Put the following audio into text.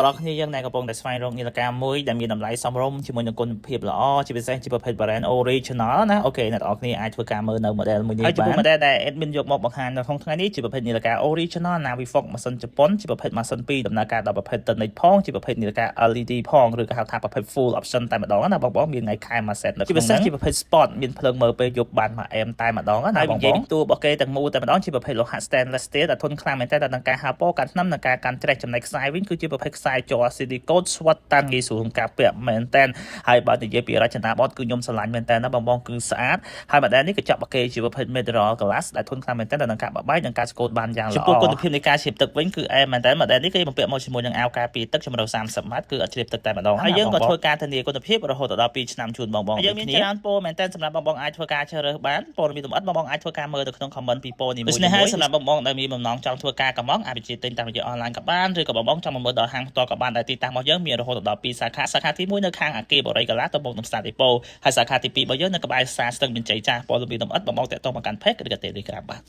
បងគ្នាយើងនៅកំពុងតែស្វែងរកនាឡិកាមួយដែលមានតម្លៃសមរម្យជាមួយនឹងគុណភាពល្អជាពិសេសជាប្រភេទ brand original ណាអូខេអ្នកនរគ្នាអាចធ្វើការមើលនៅ model មួយនេះបានហើយចំពោះ model ដែល admin យកមកបង្ហាញនៅក្នុងថ្ងៃនេះជាប្រភេទនាឡិកា original Navifox ម៉ាស៊ីនជប៉ុនជាប្រភេទម៉ាស៊ីន2ដំណើរការដល់ប្រភេទ Tonic ផងជាប្រភេទនាឡិកា LED ផងឬក៏ហៅថាប្រភេទ full option តែម្ដងណាបងមានថ្ងៃខែមួយ set នៅក្នុងហ្នឹងជាប្រភេទ sport មានភ្លើងមើលពេលយប់បានមួយ amp តែម្ដងណាបងនិយាយពីតួរបស់គេទាំងមូលតែម្ដងជាប្រភេទលោហៈ stainless steel ដែលធន់ខ្លាំងមែនតើដល់ការហាលពណ៌កាន់ថ្នាំនិងការកាន់ច្រេះចំណែកខ្សែវិញគឺជាប្រភេទខ្សែជ័រ silicone ស្វិតតាំងងាយស្រួលក្នុងការពាក់មែនតើហើយបើនិយាយពីរចនាបថគឺខ្ញុំស្រឡាញ់មែនតើណាបងគឺស្អាតហើយម្ដងនេះកញ្ចក់បកេជាប្រភេទ mineral glass ដែលធន់ខ្លាំងមែនតើដល់ការបបែកនិងការស្កូតបានយ៉ាងល្អចំពោះគុណភាពនៃការជ្រាបទឹកវិញគឺអែមមែនតើម្ដងនេះគេបំពាក់មកជាមួយនឹងអាវការពារទឹកជម្រៅ30ម៉ែត្រគឺអត់ជ្រាបទឹកតែម្ដងហើយយើងក៏ធ្វើការធានាគុណភាពរហូតដល់2ឆ្នាំជូនបងយើងមានច្រើនពណ៌មែនតើសម្រាប់បងអាចធ្វើការជ្រើសរើសបានពណ៌មានលម្អិតបងអាចធ្វើការមើលទៅក្នុង comment ពីពណ៌នីមួយៗដូច្នេះហើយសម្រាប់បងដែលមានបំណងចង់ធ្វើការកំងអាចបញ្ជាទិញតាមរយៈ online ក៏បានឬក៏បងចង់មកមើលដល់ហាងផ្ទាល់ក៏បានដែលទីតាំងរបស់យើងមានរហូតដល់2សាខាទី1នៅខាងអគារបរិយាកាឡាទៅមុខនឹងផ្សារដេប៉ូហើយសាខាទី2របស់យើងនៅក្បែរផ្សារស្ទឹងមានជ័យចាស់ពណ៌លម្អិតបងតាក់ទងមកកាន់ page ឬក៏ Telegram បាទ